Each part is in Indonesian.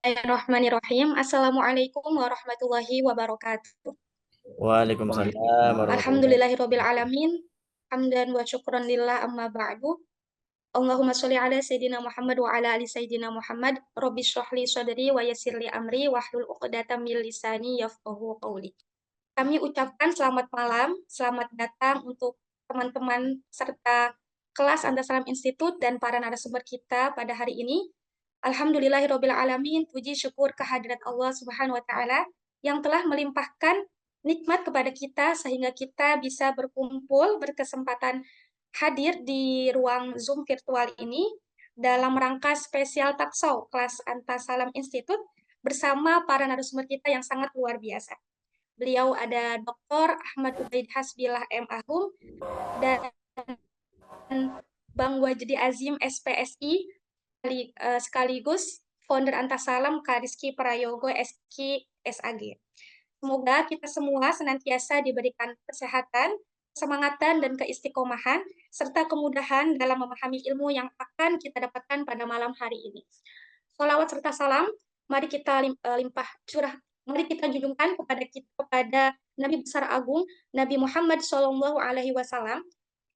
Bismillahirrahmanirrahim. Assalamualaikum warahmatullahi wabarakatuh. Waalaikumsalam warahmatullahi wabarakatuh. Alhamdulillahirabbil alamin. Hamdan wa syukran lillah amma ba'du. Allahumma sholli ala sayyidina Muhammad wa ala ali sayyidina Muhammad. Rabbi shrah li sadri wa yassir li amri wahlul 'uqdatam min lisani yafqahu qawli. Kami ucapkan selamat malam, selamat datang untuk teman-teman serta kelas Antasalam Institut dan para narasumber kita pada hari ini. Alhamdulillahirabbil alamin, puji syukur kehadirat Allah Subhanahu wa taala yang telah melimpahkan nikmat kepada kita sehingga kita bisa berkumpul berkesempatan hadir di ruang Zoom virtual ini dalam rangka spesial Takshaw kelas Antasalam Institut bersama para narasumber kita yang sangat luar biasa. Beliau ada Dr. Ahmad Ubaid Hasbillah M.Ahum dan Bang Wajdi Azim SPSI sekaligus founder Antasalam Kak Rizky Prayogo SK SAG. Semoga kita semua senantiasa diberikan kesehatan, kesemangatan, dan keistiqomahan, serta kemudahan dalam memahami ilmu yang akan kita dapatkan pada malam hari ini. Sholawat serta salam, mari kita limpah curah, mari kita junjungkan kepada Nabi besar agung, Nabi Muhammad SAW,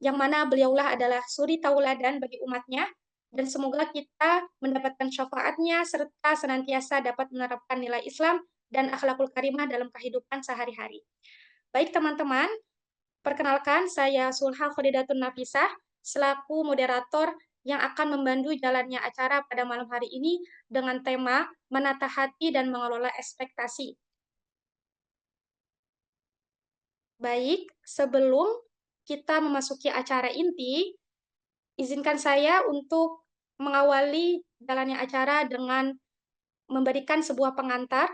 yang mana beliaulah adalah suri tauladan bagi umatnya, dan semoga kita mendapatkan syafaatnya serta senantiasa dapat menerapkan nilai Islam dan akhlakul karimah dalam kehidupan sehari-hari. Baik teman-teman, perkenalkan saya Sulha Khadidatun Nafisah selaku moderator yang akan membantu jalannya acara pada malam hari ini dengan tema menata hati dan mengelola ekspektasi. Baik, sebelum kita memasuki acara inti, izinkan saya untuk mengawali jalannya acara dengan memberikan sebuah pengantar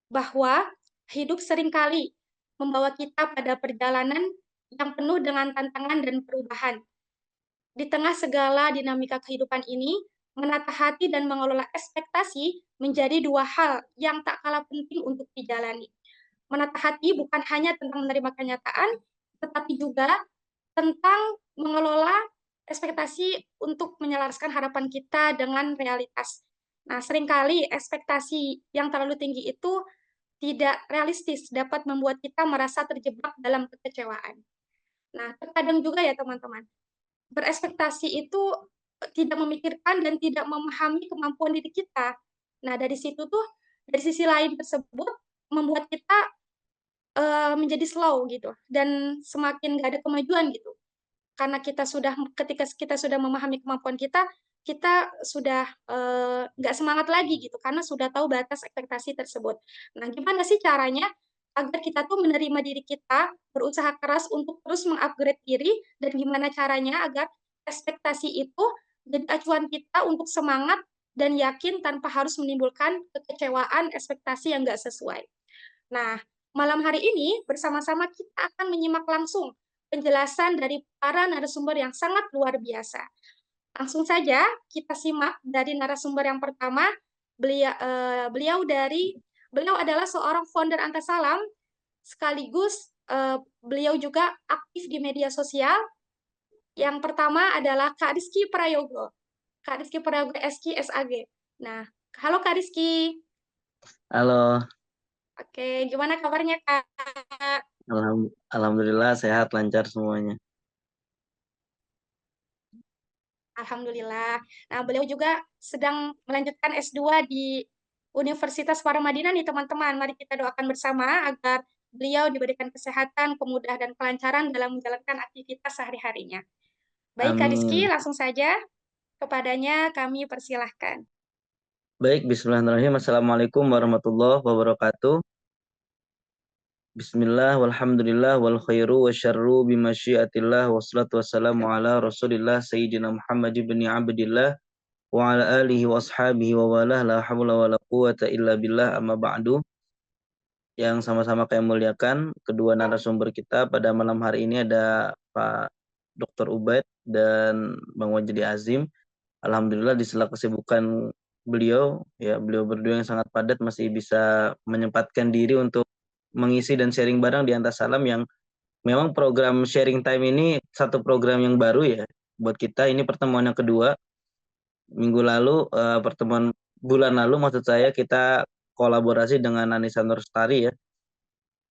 bahwa hidup seringkali membawa kita pada perjalanan yang penuh dengan tantangan dan perubahan. Di tengah segala dinamika kehidupan ini, menata hati dan mengelola ekspektasi menjadi dua hal yang tak kalah penting untuk dijalani. Menata hati bukan hanya tentang menerima kenyataan, tetapi juga tentang mengelola ekspektasi untuk menyelaraskan harapan kita dengan realitas. Nah, seringkali ekspektasi yang terlalu tinggi itu tidak realistis, dapat membuat kita merasa terjebak dalam kekecewaan. Nah, terkadang juga ya teman-teman, berekspektasi itu tidak memikirkan dan tidak memahami kemampuan diri kita. Nah, dari situ tuh, dari sisi lain tersebut, membuat kita menjadi slow gitu, dan semakin nggak ada kemajuan gitu karena ketika kita sudah memahami kemampuan kita, kita sudah nggak semangat lagi gitu karena sudah tahu batas ekspektasi tersebut. Nah, gimana sih caranya agar kita tuh menerima diri kita, berusaha keras untuk terus mengupgrade diri, dan gimana caranya agar ekspektasi itu jadi acuan kita untuk semangat dan yakin tanpa harus menimbulkan kekecewaan ekspektasi yang nggak sesuai. Nah, malam hari ini bersama-sama kita akan menyimak langsung penjelasan dari para narasumber yang sangat luar biasa. Langsung saja kita simak dari narasumber yang pertama. Beliau adalah seorang founder Antasalam, sekaligus beliau juga aktif di media sosial. Yang pertama adalah Kak Rizky Prayogo. Kak Rizky Prayogo SK SAG. Nah, halo Kak Rizky. Halo, Oke, gimana kabarnya Kak? alhamdulillah sehat lancar semuanya. Alhamdulillah. Nah, beliau juga sedang melanjutkan S2 di Universitas Paramadina nih teman-teman. Mari kita doakan bersama agar beliau diberikan kesehatan, kemudahan, dan kelancaran dalam menjalankan aktivitas sehari-harinya. Baik, Kak Rizky, Amin. langsung saja kepadanya kami persilahkan. Baik, bismillahirrahmanirrahim. Assalamualaikum warahmatullahi wabarakatuh. Bismillah, walhamdulillah, wal khairu wa syarru bimasyiatillah, wassalatu wassalamu ala rasulillah, Sayyidina Muhammad ibn Abdillah, wa ala alihi wa ashabihi wa walah, la hawla wa la quwata illa billah, amma ba'du. Yang sama-sama kami muliakan, kedua narasumber kita pada malam hari ini ada Pak Dr. Ubaid dan Bang Wajdi Azim. Alhamdulillah di sela kesibukan beliau, ya beliau berdua yang sangat padat masih bisa menyempatkan diri untuk mengisi dan sharing bareng di Antasalam, yang memang program sharing time ini satu program yang baru ya buat kita. Ini pertemuan yang kedua. Minggu lalu pertemuan bulan lalu maksud saya kita kolaborasi dengan Anissa Nurstari ya.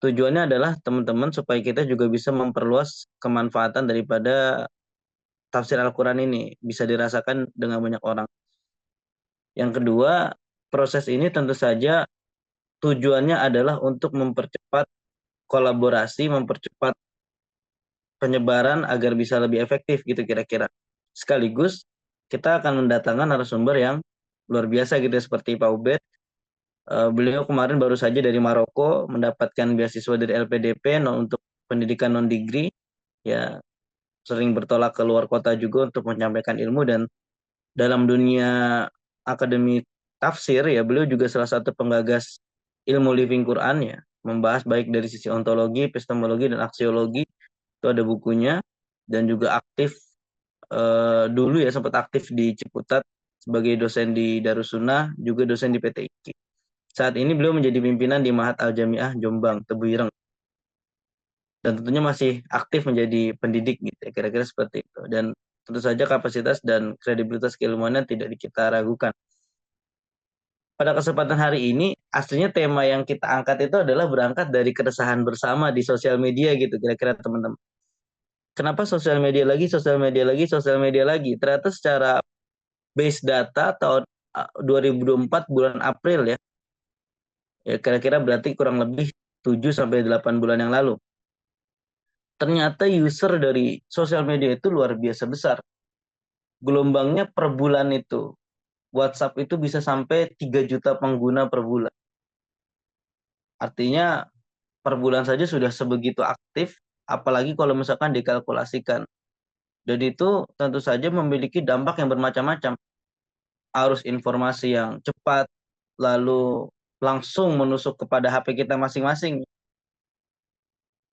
Tujuannya adalah teman-teman supaya kita juga bisa memperluas kemanfaatan daripada tafsir Al-Quran ini bisa dirasakan dengan banyak orang. Yang kedua, proses ini tentu saja tujuannya adalah untuk mempercepat kolaborasi, mempercepat penyebaran agar bisa lebih efektif gitu kira-kira. Sekaligus kita akan mendatangkan narasumber yang luar biasa gitu ya, seperti Pak Ubed. Beliau kemarin baru saja dari Maroko mendapatkan beasiswa dari LPDP untuk pendidikan non degree ya, sering bertolak ke luar kota juga untuk menyampaikan ilmu, dan dalam dunia akademi tafsir ya beliau juga salah satu penggagas ilmu living Quran ya, membahas baik dari sisi ontologi, epistemologi, dan aksiologi. Itu ada bukunya. Dan juga aktif dulu ya, sempat aktif di Ciputat sebagai dosen di Darussunnah, juga dosen di PTIQ. Saat ini beliau menjadi pimpinan di Mahat Al-Jamiah Jombang, Tebu Ireng. Dan tentunya masih aktif menjadi pendidik gitu ya, kira-kira seperti itu. Dan tentu saja kapasitas dan kredibilitas keilmuannya tidak kita ragukan. Pada kesempatan hari ini, aslinya tema yang kita angkat itu adalah berangkat dari keresahan bersama di sosial media gitu, kira-kira teman-teman. Kenapa sosial media lagi, sosial media lagi, sosial media lagi? Ternyata secara base data tahun 2024 bulan April ya, ya kira-kira berarti kurang lebih 7 sampai 8 bulan yang lalu. Ternyata user dari sosial media itu luar biasa besar. Gelombangnya per bulan itu, WhatsApp itu bisa sampai 3 juta pengguna per bulan. Artinya per bulan saja sudah sebegitu aktif, apalagi kalau misalkan dikalkulasikan. Dan itu tentu saja memiliki dampak yang bermacam-macam. Arus informasi yang cepat, lalu langsung menusuk kepada HP kita masing-masing,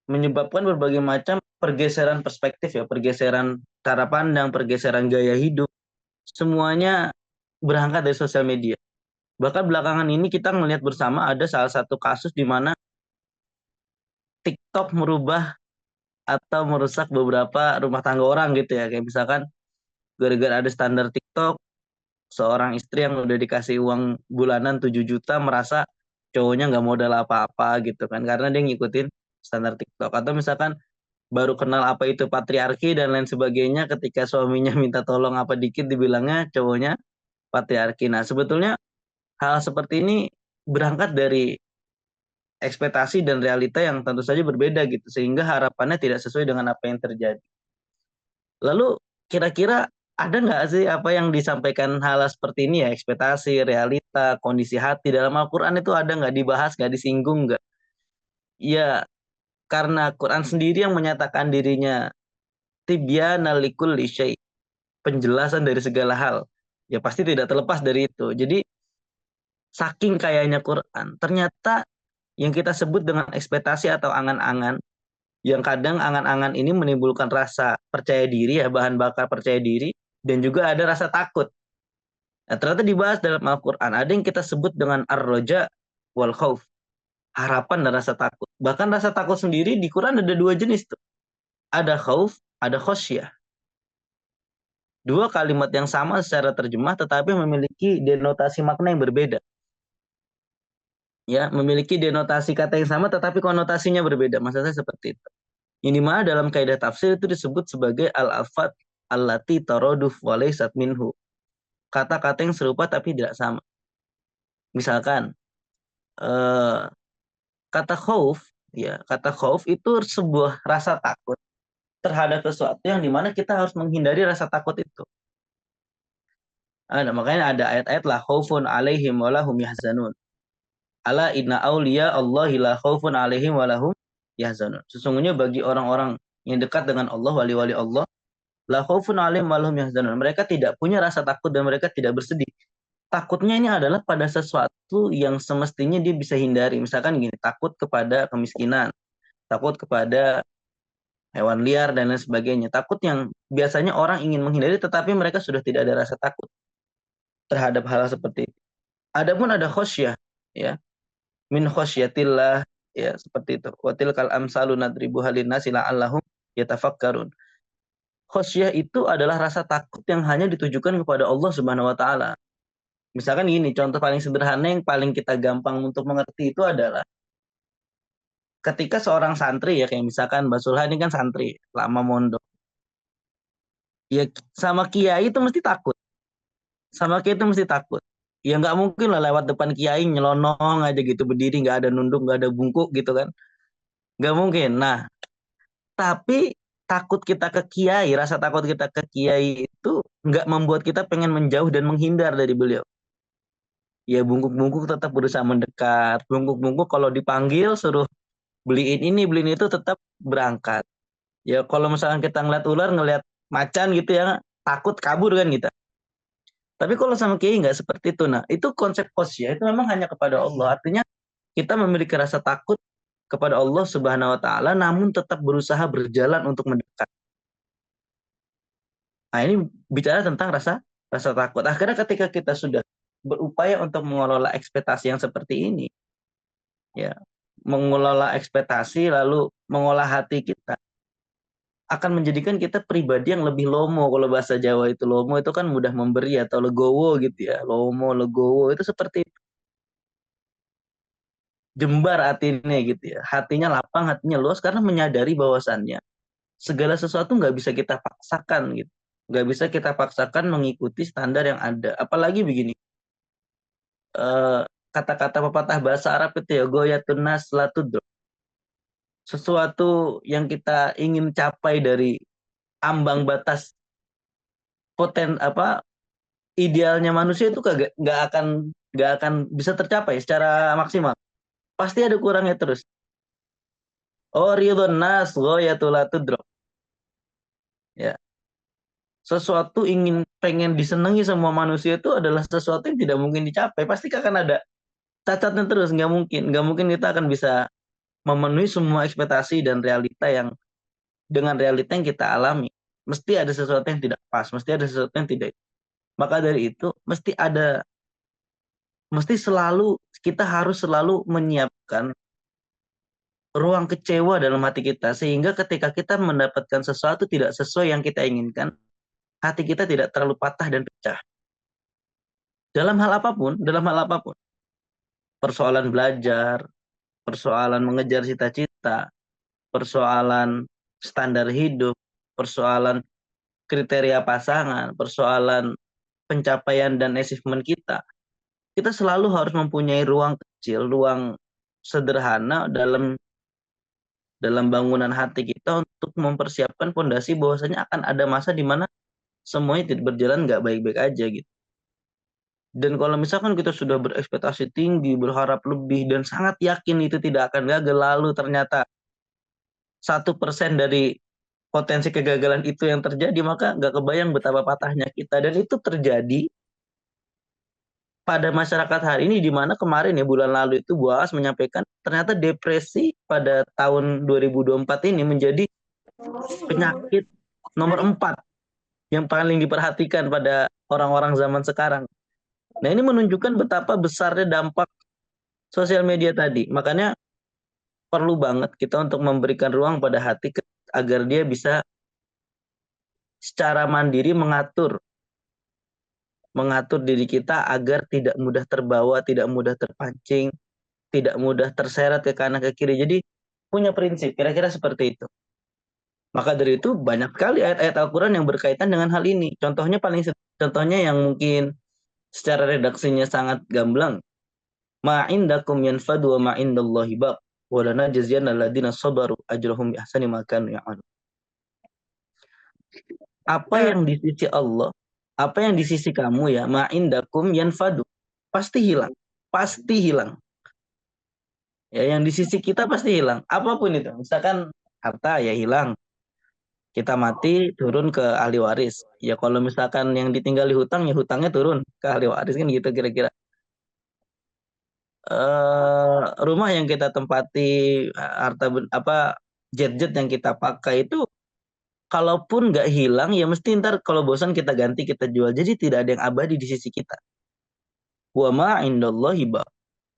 menyebabkan berbagai macam pergeseran perspektif ya, pergeseran cara pandang, pergeseran gaya hidup, semuanya berangkat dari sosial media. Bahkan belakangan ini kita melihat bersama ada salah satu kasus di mana TikTok merubah atau merusak beberapa rumah tangga orang gitu ya. Kayak misalkan gara-gara ada standar TikTok, seorang istri yang udah dikasih uang bulanan 7 juta merasa cowoknya nggak modal apa-apa gitu kan, karena dia ngikutin standar TikTok. Atau misalkan baru kenal apa itu patriarki dan lain sebagainya, ketika suaminya minta tolong apa dikit dibilangnya cowoknya patriarki. Nah, sebetulnya hal seperti ini berangkat dari ekspektasi dan realita yang tentu saja berbeda gitu, sehingga harapannya tidak sesuai dengan apa yang terjadi. Lalu kira-kira ada nggak sih apa yang disampaikan hal seperti ini ya, ekspektasi, realita, kondisi hati dalam Al-Quran itu ada nggak dibahas, nggak disinggung nggak? Ya, karena Quran sendiri yang menyatakan dirinya tibyana likulli syai', penjelasan dari segala hal. Ya pasti tidak terlepas dari itu. Jadi saking kayanya Quran, ternyata yang kita sebut dengan ekspektasi atau angan-angan, yang kadang angan-angan ini menimbulkan rasa percaya diri ya, bahan bakar percaya diri, dan juga ada rasa takut. Nah, ternyata dibahas dalam Al-Quran. Ada yang kita sebut dengan ar-roja wal khauf, harapan dan rasa takut. Bahkan rasa takut sendiri di Quran ada dua jenis tuh. Ada khauf, ada khosyah. Dua kalimat yang sama secara terjemah tetapi memiliki denotasi makna yang berbeda. Ya, memiliki denotasi kata yang sama tetapi konotasinya berbeda. Maksudnya seperti itu. Yang dimana dalam kaidah tafsir itu disebut sebagai al-afat allati taroduf walaysat minhu. Kata-kata yang serupa tapi tidak sama. Misalkan eh, kata khauf, ya kata khauf itu sebuah rasa takut terhadap sesuatu yang dimana kita harus menghindari rasa takut itu. Makanya ada ayat-ayat la khaufun alaihim walahum yahzanun. Ala inna auliya Allahi la khaufun alaihim walahum yahzanun. Sesungguhnya bagi orang-orang yang dekat dengan Allah, wali-wali Allah, la khaufun alaihim walahum yahzanun. Mereka tidak punya rasa takut dan mereka tidak bersedih. Takutnya ini adalah pada sesuatu yang semestinya dia bisa hindari. Misalkan gini, takut kepada kemiskinan, takut kepada hewan liar dan lain sebagainya. Takut yang biasanya orang ingin menghindari tetapi mereka sudah tidak ada rasa takut terhadap hal seperti itu. Adapun ada khosyah ya, min khosyatillah ya, seperti itu. Wa tilkal amsalu nadribu halinnasi la'allahum yatafakkarun. Khosyah itu adalah rasa takut yang hanya ditujukan kepada Allah Subhanahu wa taala. Misalkan gini, contoh paling sederhana yang paling kita gampang untuk mengerti itu adalah ketika seorang santri ya, kayak misalkan Mbak Sulha ini kan santri, lama mondok. Ya sama kiai itu mesti takut. Sama kiai itu mesti takut. Ya nggak mungkin lah lewat depan kiai nyelonong aja gitu, berdiri nggak ada nunduk, nggak ada bungkuk gitu kan. Nggak mungkin. Nah, tapi takut kita ke kiai, rasa takut kita ke kiai itu nggak membuat kita pengen menjauh dan menghindar dari beliau. Ya bungkuk-bungkuk tetap berusaha mendekat. Bungkuk-bungkuk kalau dipanggil suruh beliin ini, beliin itu tetap berangkat. Ya kalau misalkan kita ngeliat ular, ngeliat macan gitu ya, takut kabur kan kita. Tapi kalau sama kiai nggak seperti itu. Nah, itu konsep khosyah itu memang hanya kepada Allah. Artinya kita memiliki rasa takut kepada Allah Subhanahu wa taala namun tetap berusaha berjalan untuk mendekat. Nah, ini bicara tentang rasa rasa takut. Akhirnya ketika kita sudah berupaya untuk mengelola ekspektasi yang seperti ini, ya, mengelola ekspektasi lalu mengolah hati kita akan menjadikan kita pribadi yang lebih lomo. Kalau bahasa Jawa itu lomo itu kan mudah memberi atau legowo gitu ya. Lomo, legowo itu seperti jembar hatinya gitu ya. Hatinya lapang, hatinya luas karena menyadari bahwasannya segala sesuatu nggak bisa kita paksakan gitu. Nggak bisa kita paksakan mengikuti standar yang ada. Apalagi begini, eh, kata-kata pepatah bahasa Arab itu ya, goyatun nas la tudrak. Sesuatu yang kita ingin capai dari ambang batas apa idealnya manusia itu nggak akan bisa tercapai secara maksimal. Pasti ada kurangnya terus. Oh ridhon nas goyatul la tudrak. Ya, sesuatu pengen disenangi semua manusia itu adalah sesuatu yang tidak mungkin dicapai. Pasti akan ada cacatnya terus, nggak mungkin kita akan bisa memenuhi semua ekspektasi dan realita yang dengan realita yang kita alami. Mesti ada sesuatu yang tidak pas, mesti ada sesuatu yang tidak. Maka dari itu mesti selalu kita harus selalu menyiapkan ruang kecewa dalam hati kita sehingga ketika kita mendapatkan sesuatu tidak sesuai yang kita inginkan, hati kita tidak terlalu patah dan pecah. Dalam hal apapun, persoalan belajar, persoalan mengejar cita-cita, persoalan standar hidup, persoalan kriteria pasangan, persoalan pencapaian dan achievement kita, kita selalu harus mempunyai ruang kecil, ruang sederhana dalam bangunan hati kita untuk mempersiapkan fondasi bahwasanya akan ada masa di mana semuanya tidak berjalan nggak baik-baik aja gitu. Dan kalau misalkan kita sudah berekspektasi tinggi, berharap lebih, dan sangat yakin itu tidak akan gagal, lalu ternyata 1% dari potensi kegagalan itu yang terjadi, maka nggak kebayang betapa patahnya kita. Dan itu terjadi pada masyarakat hari ini, di mana kemarin ya bulan lalu itu Bu Aas menyampaikan ternyata depresi pada tahun 2024 ini menjadi penyakit nomor 4 yang paling diperhatikan pada orang-orang zaman sekarang. Nah ini menunjukkan betapa besarnya dampak sosial media tadi. Makanya perlu banget kita untuk memberikan ruang pada hati agar dia bisa secara mandiri mengatur diri kita agar tidak mudah terbawa, tidak mudah terpancing, tidak mudah terseret ke kanan ke kiri. Jadi punya prinsip, kira-kira seperti itu. Maka dari itu banyak sekali ayat-ayat Al-Quran yang berkaitan dengan hal ini. Contohnya yang mungkin secara redaksinya sangat gamblang. Ma'indakum yanfadu wa ma'indallahi baq. Wa lanajziyanna alladziina sabaru ajrahum bi ahsani ma kanu ya'malun. Apa Nah, yang di sisi Allah, apa yang di sisi kamu ya, ma'indakum yanfadu. Pasti hilang. Pasti hilang. Ya, yang di sisi kita pasti hilang. Apapun itu. Misalkan harta ya hilang. Kita mati turun ke ahli waris. Ya kalau misalkan yang ditinggali hutang ya hutangnya turun ke ahli waris kan gitu kira-kira. Rumah yang kita tempati, apa jet-jet yang kita pakai itu kalaupun nggak hilang ya mesti ntar kalau bosan kita ganti kita jual. Jadi tidak ada yang abadi di sisi kita. Wa ma indallahi ba.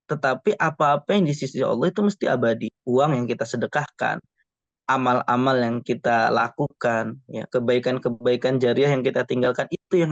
Tetapi apa-apa yang di sisi Allah itu mesti abadi. Uang yang kita sedekahkan, amal-amal yang kita lakukan, ya kebaikan-kebaikan jariah yang kita tinggalkan itu yang